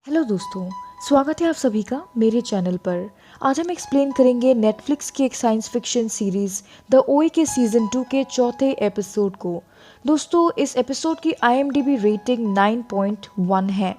Hello दोस्तों, स्वागत है आप सभी का मेरे चैनल पर। आज हम एक्सप्लेन करेंगे नेटफ्लिक्स की एक साइंस फिक्शन सीरीज द ओए के सीजन 2 के चौथे एपिसोड को। दोस्तों, इस एपिसोड की IMDb रेटिंग 9.1 है।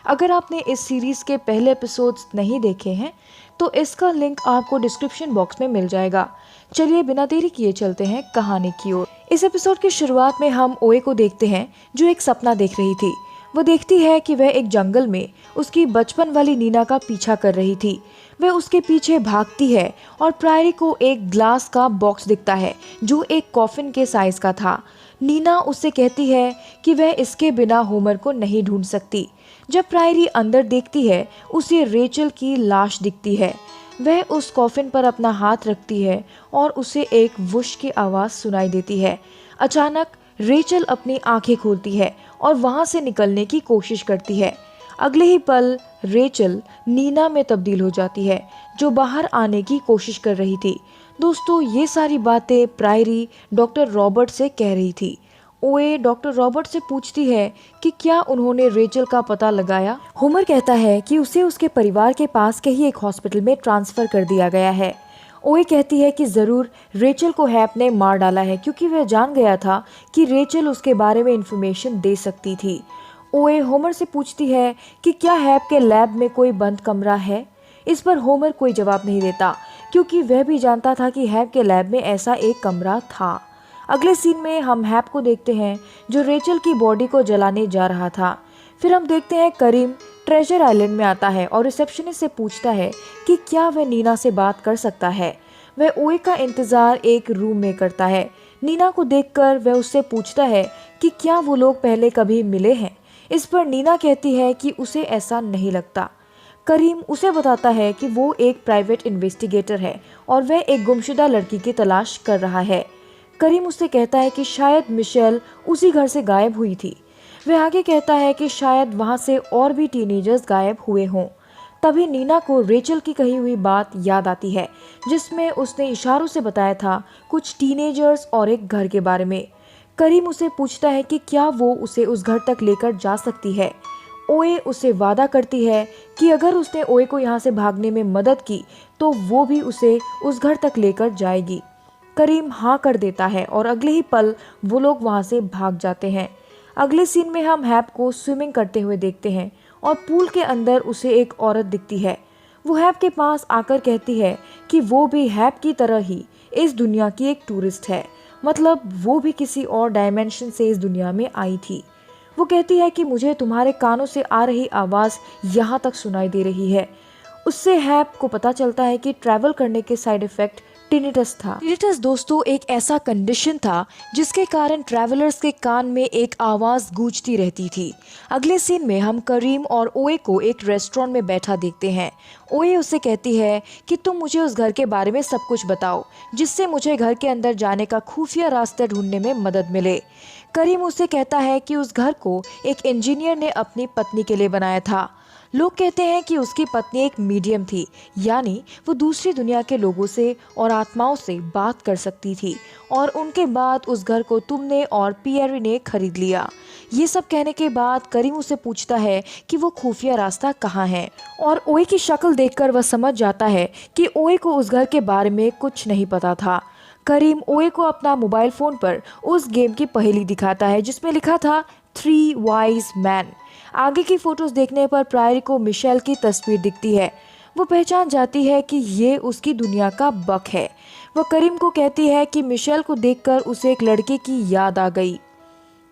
अगर आपने इस सीरीज के पहले एपिसोड्स नहीं देखे हैं तो इसका लिंक आपको डिस्क्रिप्शन बॉक्स में मिल जाएगा। चलिए बिना देरी किए चलते हैं कहानी की ओर। इस एपिसोड की शुरुआत में हम ओए को देखते हैं जो एक सपना देख रही थी। वो देखती है कि वह एक जंगल में उसकी बचपन वाली नीना का पीछा कर रही थी। वह उसके पीछे भागती है और प्रायरी को एक ग्लास का बॉक्स दिखता है जो एक कॉफिन के साइज का था। नीना उससे कहती है कि वह इसके बिना होमर को नहीं ढूंढ सकती। जब प्रायरी अंदर देखती है उसे रेचल की लाश दिखती है। वह उस कॉफिन पर अपना हाथ रखती है और उसे एक वुश की आवाज सुनाई देती है। अचानक रेचल अपनी आंखें खोलती है और वहां से निकलने की कोशिश करती है। अगले ही पल रेचल नीना में तब्दील हो जाती है जो बाहर आने की कोशिश कर रही थी। दोस्तों, ये सारी बातें प्रायरी डॉक्टर रॉबर्ट से कह रही थी। ओए डॉक्टर रॉबर्ट से पूछती है कि क्या उन्होंने रेचल का पता लगाया। होमर कहता है कि उसे उसके परिवार के पास के ही एक हॉस्पिटल में ट्रांसफर कर दिया गया है। ओए कहती है कि जरूर रेचल को हैप ने मार डाला है क्योंकि वह जान गया था कि रेचल उसके बारे में इंफॉर्मेशन दे सकती थी। ओए होमर से पूछती है कि क्या हैप के लैब में कोई बंद कमरा है। इस पर होमर कोई जवाब नहीं देता क्योंकि वह भी जानता था कि हैप के लैब में ऐसा एक कमरा था। अगले सीन में हम हैप को देखते हैं जो रेचल की बॉडी को जलाने जा रहा था। फिर हम देखते हैं करीम ट्रेजर आइलैंड में आता है और रिसेप्शनिस्ट से पूछता है कि क्या वह नीना से बात कर सकता है। वह ओए का इंतजार एक रूम में करता है। नीना को देखकर वह उससे पूछता है कि क्या वो लोग पहले कभी मिले हैं। इस पर नीना कहती है कि उसे ऐसा नहीं लगता। करीम उसे बताता है कि वो एक प्राइवेट इन्वेस्टिगेटर है और वह एक गुमशुदा लड़की की तलाश कर रहा है। करीम उससे कहता है कि शायद मिशेल उसी घर से गायब हुई थी। वह आगे कहता है कि शायद वहां से और भी टीनेजर्स गायब हुए हों। तभी नीना को रेचल की कही हुई बात याद आती है जिसमें उसने इशारों से बताया था कुछ टीनेजर्स और एक घर के बारे में। करीम उसे पूछता है कि क्या वो उसे उस घर तक लेकर जा सकती है। ओए उसे वादा करती है कि अगर उसने ओए को यहाँ से भागने में मदद की तो वो भी उसे उस घर तक लेकर जाएगी। करीम हाँ कर देता है और अगले ही पल वो लोग वहाँ से भाग जाते हैं। अगले सीन में हम हैप को स्विमिंग करते हुए देखते हैं और पूल के अंदर उसे एक औरत दिखती है। वो हैप के पास आकर कहती है कि वो भी हैप की तरह ही इस दुनिया की एक टूरिस्ट है, मतलब वो भी किसी और डायमेंशन से इस दुनिया में आई थी। वो कहती है कि मुझे तुम्हारे कानों से आ रही आवाज़ यहाँ तक सुनाई दे रही है। उससे हैप को पता चलता है कि ट्रैवल करने के साइड इफेक्ट टिनिटस था। टिनिटस दोस्तों एक ऐसा कंडीशन था जिसके कारण ट्रैवलर्स के कान में एक आवाज गूंजती रहती थी। अगले सीन में हम करीम और ओए को एक रेस्टोरेंट में बैठा देखते हैं। ओए उससे कहती है कि तुम मुझे उस घर के बारे में सब कुछ बताओ जिससे मुझे घर के अंदर जाने का खुफिया रास्ता ढूंढने में मदद मिले। करीम उससे कहता है कि उस घर को एक इंजीनियर ने अपनी पत्नी के लिए बनाया था। लोग कहते हैं कि उसकी पत्नी एक मीडियम थी, यानी वो दूसरी दुनिया के लोगों से और आत्माओं से बात कर सकती थी और उनके बाद उस घर को तुमने और पियरी ने खरीद लिया। ये सब कहने के बाद करीम उसे पूछता है कि वो खुफिया रास्ता कहाँ है और ओए की शक्ल देखकर वह समझ जाता है कि ओए को उस घर के बारे में कुछ नहीं पता था। करीम ओए को अपना मोबाइल फोन पर उस गेम की पहेली दिखाता है जिसमें लिखा था 3 वाइज मैन। आगे की फोटोज देखने पर प्रायरी को मिशेल की तस्वीर दिखती है। वो पहचान जाती है कि ये उसकी दुनिया का बक है। वो करीम को कहती है कि मिशेल को देखकर उसे एक लड़के की याद आ गई।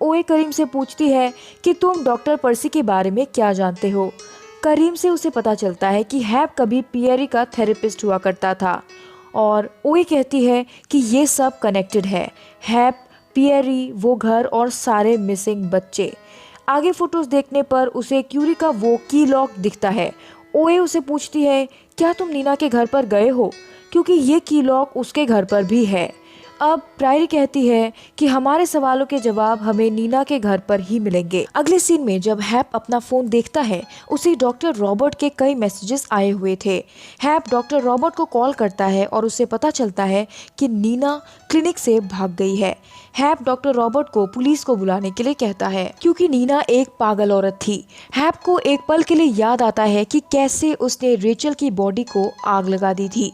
ओए करीम से पूछती है कि तुम डॉक्टर पर्सी के बारे में क्या जानते हो। करीम से उसे पता चलता है कि हैप कभी पियरी का थेरेपिस्ट हुआ करता था और ओए कहती है कि ये सब कनेक्टेड है, हैप, पियरी, वो घर और सारे मिसिंग बच्चे। आगे फोटोज देखने पर उसे क्यूरी का वो की लॉक दिखता है। ओए उसे पूछती है क्या तुम नीना के घर पर गए हो, क्योंकि ये की लॉक उसके घर पर भी है। अब प्रायरी कहती है कि हमारे सवालों के जवाब हमें नीना के घर पर ही मिलेंगे। अगले सीन में जब हैप अपना फोन देखता है, उसे डॉक्टर रॉबर्ट के कई मैसेजेस आए हुए थे। हैप डॉक्टर रॉबर्ट को कॉल करता है और उसे पता चलता है कि नीना क्लिनिक से भाग गई है। हैप डॉक्टर रॉबर्ट को पुलिस को बुलाने के लिए कहता है क्योंकि नीना एक पागल औरत थी। हैप को एक पल के लिए याद आता है कि कैसे उसने रेचल की बॉडी को आग लगा दी थी।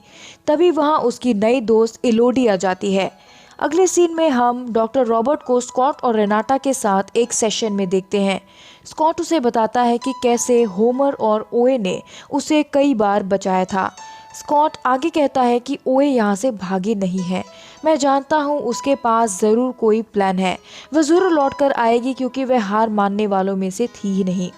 तभी वहां उसकी नई दोस्त इलोडी आ जाती है। अगले सीन में हम डॉक्टर रॉबर्ट को स्कॉट और रेनाटा के साथ एक सेशन में देखते हैं। स्कॉट उसे बताता है कि कैसे होमर और ओए ने उसे कई बार बचाया था। स्कॉट आगे कहता है कि ओए यहाँ से भागी नहीं है, मैं जानता हूँ उसके पास ज़रूर कोई प्लान है, वह ज़रूर लौट कर आएगी क्योंकि वह हार मानने वालों में से थी ही नहीं।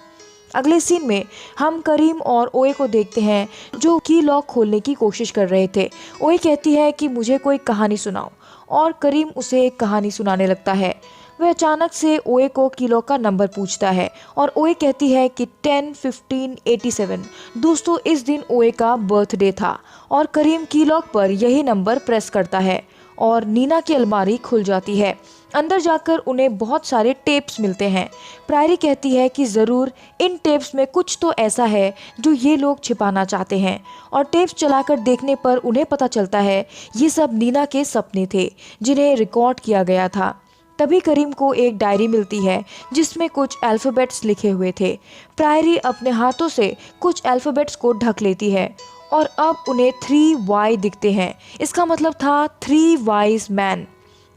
अगले सीन में हम करीम और ओए को देखते हैं जो की लॉक खोलने की कोशिश कर रहे थे। ओए कहती है कि मुझे कोई कहानी सुनाओ और करीम उसे एक कहानी सुनाने लगता है। वह अचानक से ओए को की लॉक का नंबर पूछता है और ओए कहती है कि 10, 15, 87। दोस्तों, इस दिन ओए का बर्थडे था और करीम की लॉक पर यही नंबर प्रेस करता है और नीना की अलमारी खुल जाती है। अंदर जाकर उन्हें बहुत सारे टेप्स मिलते हैं। प्रायरी कहती है कि ज़रूर इन टेप्स में कुछ तो ऐसा है जो ये लोग छिपाना चाहते हैं और टेप्स चलाकर देखने पर उन्हें पता चलता है ये सब नीना के सपने थे जिन्हें रिकॉर्ड किया गया था। तभी करीम को एक डायरी मिलती है जिसमें कुछ अल्फ़ाबेट्स लिखे हुए थे। प्रायरी अपने हाथों से कुछ अल्फ़ाबेट्स को ढक लेती है और अब उन्हें 3 दिखते हैं। इसका मतलब था 3 वाइज मैन।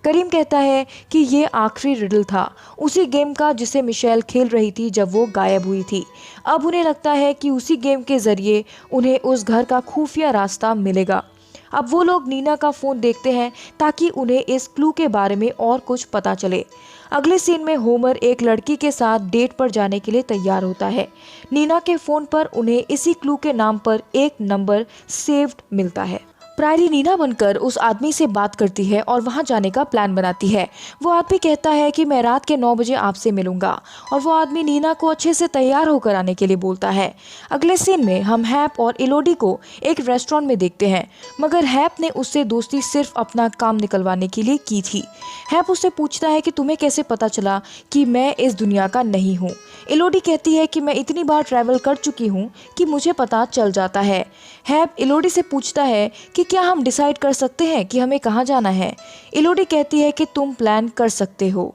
करीम कहता है कि ये आखिरी रिडल था उसी गेम का जिसे मिशेल खेल रही थी जब वो गायब हुई थी। अब उन्हें लगता है कि उसी गेम के जरिए उन्हें उस घर का खुफिया रास्ता मिलेगा। अब वो लोग नीना का फ़ोन देखते हैं ताकि उन्हें इस क्लू के बारे में और कुछ पता चले। अगले सीन में होमर एक लड़की के साथ डेट पर जाने के लिए तैयार होता है। नीना के फ़ोन पर उन्हें इसी क्लू के नाम पर एक नंबर सेव्ड मिलता है। प्रायरी नीना बनकर उस आदमी से बात करती है और वहां जाने का प्लान बनाती है। वो आदमी कहता है कि मैं रात के 9 बजे आपसे मिलूंगा और वो आदमी नीना को अच्छे से तैयार होकर आने के लिए बोलता है। अगले सीन में हम हैप और इलोडी को एक रेस्टोरेंट में देखते हैं, मगर हैप ने उससे दोस्ती सिर्फ अपना काम निकलवाने के लिए की थी। हैप उससे पूछता है कि तुम्हें कैसे पता चला कि मैं इस दुनिया का नहीं हूँ। इलोडी कहती है कि मैं इतनी बार ट्रैवल कर चुकी हूँ कि मुझे पता चल जाता है। हैप इलोडी से पूछता है कि क्या हम डिसाइड कर सकते हैं कि हमें कहाँ जाना है। इलोडी कहती है कि तुम प्लान कर सकते हो।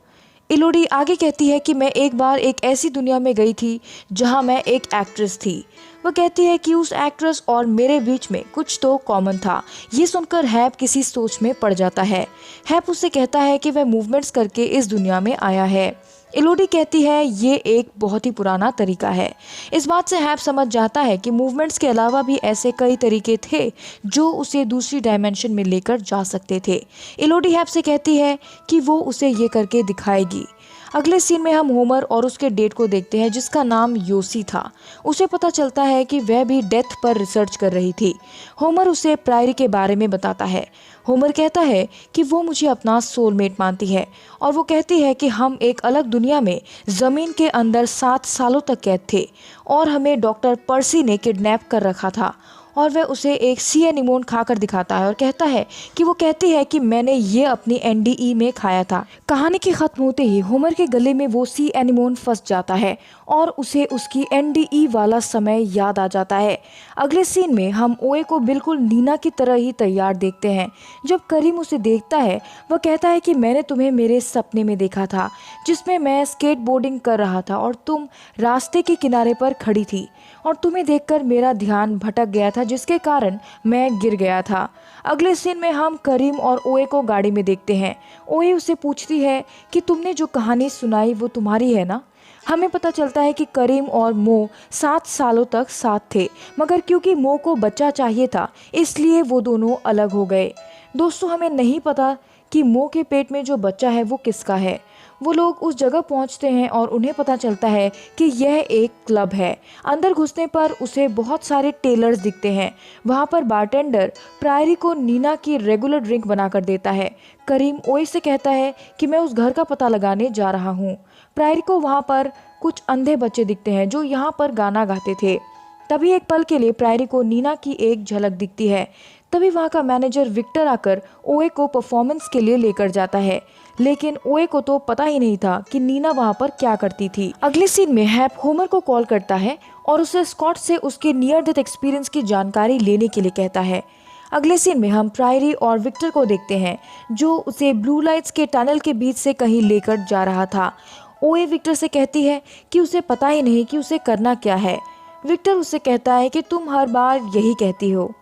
इलोडी आगे कहती है कि मैं एक बार एक ऐसी दुनिया में गई थी जहाँ मैं एक एक्ट्रेस थी। वह कहती है कि उस एक्ट्रेस और मेरे बीच में कुछ तो कॉमन था। ये सुनकर हैप किसी सोच में पड़ जाता है। हैप उससे कहता है कि वह मूवमेंट्स करके इस दुनिया में आया है। इलोडी कहती है ये एक बहुत ही पुराना तरीका है। इस बात से हैप समझ जाता है कि मूवमेंट्स के अलावा भी ऐसे कई तरीके थे जो उसे दूसरी डायमेंशन में लेकर जा सकते थे। इलोडी हैप से कहती है कि वो उसे ये करके दिखाएगी। अगले सीन में हम होमर और उसके डेट को देखते हैं जिसका नाम योसी था। उसे पता चलता है कि वह भी डेथ पर रिसर्च कर रही थी। होमर उसे प्रायरी के बारे में बताता है। होमर कहता है कि वो मुझे अपना सोलमेट मानती है और वो कहती है कि हम एक अलग दुनिया में ज़मीन के अंदर 7 सालों तक कैद थे और हमें डॉक्टर पर्सी ने किडनैप कर रखा था। और वह उसे एक सी एनिमोन खाकर दिखाता है और कहता है कि वो कहती है कि मैंने ये अपनी एनडीई में खाया था। कहानी के खत्म होते ही होमर के गले में वो सी एनिमोन फंस जाता है और उसे उसकी एनडीई वाला समय याद आ जाता है। अगले सीन में हम ओए को बिल्कुल नीना की तरह ही तैयार देखते हैं। जब करीम उसे देखता है वह कहता है कि मैंने तुम्हें मेरे सपने में देखा था जिसमें मैं स्केटबोर्डिंग कर रहा था और तुम रास्ते के किनारे पर खड़ी थी और तुम्हें देखकर मेरा ध्यान भटक गया था जिसके कारण मैं गिर गया था। अगले सीन में हम करीम और ओए को गाड़ी में देखते हैं। ओए उसे पूछती है कि तुमने जो कहानी सुनाई वो तुम्हारी है ना। हमें पता चलता है कि करीम और मो 7 सालों तक साथ थे, मगर क्योंकि मो को बच्चा चाहिए था इसलिए वो दोनों अलग हो गए। दोस्तों, हमें नहीं पता कि मो के पेट में जो बच्चा है वो किसका है। वो लोग उस जगह पहुंचते हैं और उन्हें पता चलता है कि यह एक क्लब है। अंदर घुसने पर उसे बहुत सारे टेलर्स दिखते हैं। वहां पर बारटेंडर प्रायरी को नीना की रेगुलर ड्रिंक बनाकर देता है। करीम ओए से कहता है कि मैं उस घर का पता लगाने जा रहा हूँ। प्रायरी को वहां पर कुछ अंधे बच्चे दिखते हैं जो यहाँ पर गाना गाते थे। तभी एक पल के लिए प्रायरी को नीना की एक झलक दिखती है। तभी वहाँ का मैनेजर विक्टर आकर ओए को परफॉर्मेंस के लिए लेकर जाता है, लेकिन ओए को तो पता ही नहीं था कि नीना वहाँ पर क्या करती थी। अगले सीन में हैप होमर को कॉल करता है और उसे स्कॉट से उसके नियर डेथ एक्सपीरियंस की जानकारी लेने के लिए कहता है। अगले सीन में हम प्रायरी और विक्टर को देखते हैं, जो उसे ब्लू लाइट्स के टनल के बीच से कहीं लेकर जा रहा था। ओए विक्टर से कहती है कि उसे पता ही नहीं कि उसे करना क्या है। विक्टर उससे कहता है कि तुम हर बार यही कहती हो।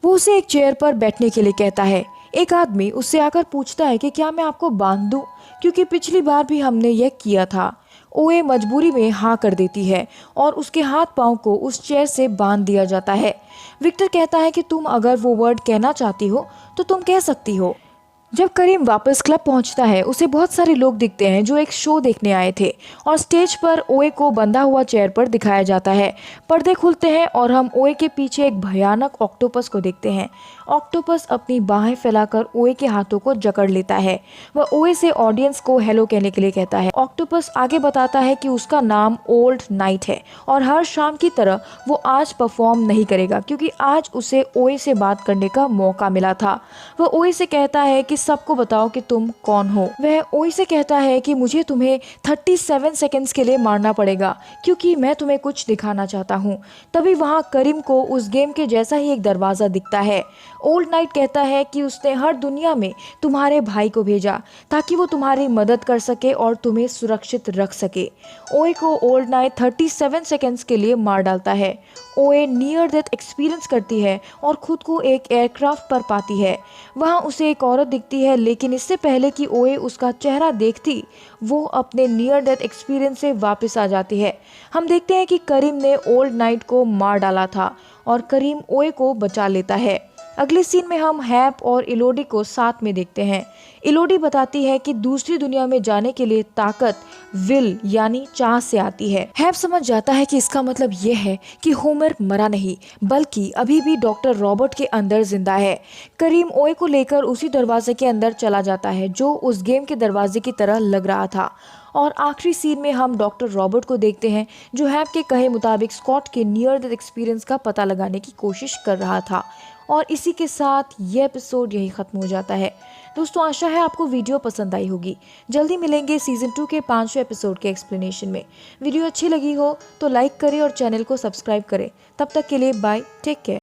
वो उसे एक चेयर पर बैठने के लिए कहता है। एक आदमी उससे आकर पूछता है कि क्या मैं आपको बांध दूं, क्योंकि पिछली बार भी हमने यह किया था। ओए मजबूरी में हाँ कर देती है और उसके हाथ पांव को उस चेयर से बांध दिया जाता है। विक्टर कहता है कि तुम अगर वो वर्ड कहना चाहती हो तो तुम कह सकती हो। जब करीम वापस क्लब पहुंचता है, उसे बहुत सारे लोग दिखते हैं जो एक शो देखने आए थे और स्टेज पर ओए को बंधा हुआ चेयर पर दिखाया जाता है। पर्दे खुलते हैं और हम ओए के पीछे एक भयानक ऑक्टोपस को देखते हैं। ऑक्टोपस अपनी बाहें फैलाकर ओए के हाथों को जकड़ लेता है। वह ओए से ऑडियंस को हेलो कहने के लिए कहता है। ऑक्टोपस आगे बताता है कि उसका नाम ओल्ड नाइट है और हर शाम की तरह वो आज परफॉर्म नहीं करेगा, क्योंकि आज उसे ओए से बात करने का मौका मिला था। वह ओए से कहता है कि सबको बताओ कि तुम कौन हो। वह ओए से कहता है कि मुझे तुम्हें 37 सेकंड्स के लिए मारना पड़ेगा, क्योंकि मैं तुम्हें कुछ दिखाना चाहता हूँ। तभी वहाँ करीम को उस गेम के जैसा ही एक दरवाजा दिखता है। ओल्ड नाइट कहता है कि उसने हर दुनिया में तुम्हारे भाई को भेजा ताकि वो तुम्हारी मदद कर सके और तुम्हें सुरक्षित रख सके। ओए को ओल्ड नाइट 37 सेकंड्स के लिए मार डालता है। ओए नियर डेथ एक्सपीरियंस करती है और खुद को एक एयरक्राफ्ट पर पाती है। वहाँ उसे एक औरत दिखती है, लेकिन इससे पहले कि ओए उसका चेहरा देखती, वो अपने नियर डेथ एक्सपीरियंस से वापस आ जाती है। हम देखते हैं कि करीम ने ओल्ड नाइट को मार डाला था और करीम ओए को बचा लेता है। अगले सीन में हम हैप और इलोडी को साथ में देखते हैं। इलोडी बताती है कि दूसरी दुनिया में जाने के लिए ताकत विल यानी चाह से आती है। हैप समझ जाता है कि इसका मतलब यह है कि होमर मरा नहीं, बल्कि अभी भी डॉक्टर रॉबर्ट के अंदर जिंदा है। करीम ओए को लेकर उसी दरवाजे के अंदर चला जाता है जो उस गेम के दरवाजे की तरह लग रहा था। और आखिरी सीन में हम डॉक्टर रॉबर्ट को देखते हैं, जो हैप के कहे मुताबिक स्कॉट के नियर डेथ एक्सपीरियंस का पता लगाने की कोशिश कर रहा था। और इसी के साथ ये एपिसोड यही खत्म हो जाता है। दोस्तों, आशा है आपको वीडियो पसंद आई होगी। जल्दी मिलेंगे सीजन 2 के 5वें एपिसोड के एक्सप्लेनेशन में। वीडियो अच्छी लगी हो तो लाइक करें और चैनल को सब्सक्राइब करें। तब तक के लिए बाय, टेक केयर।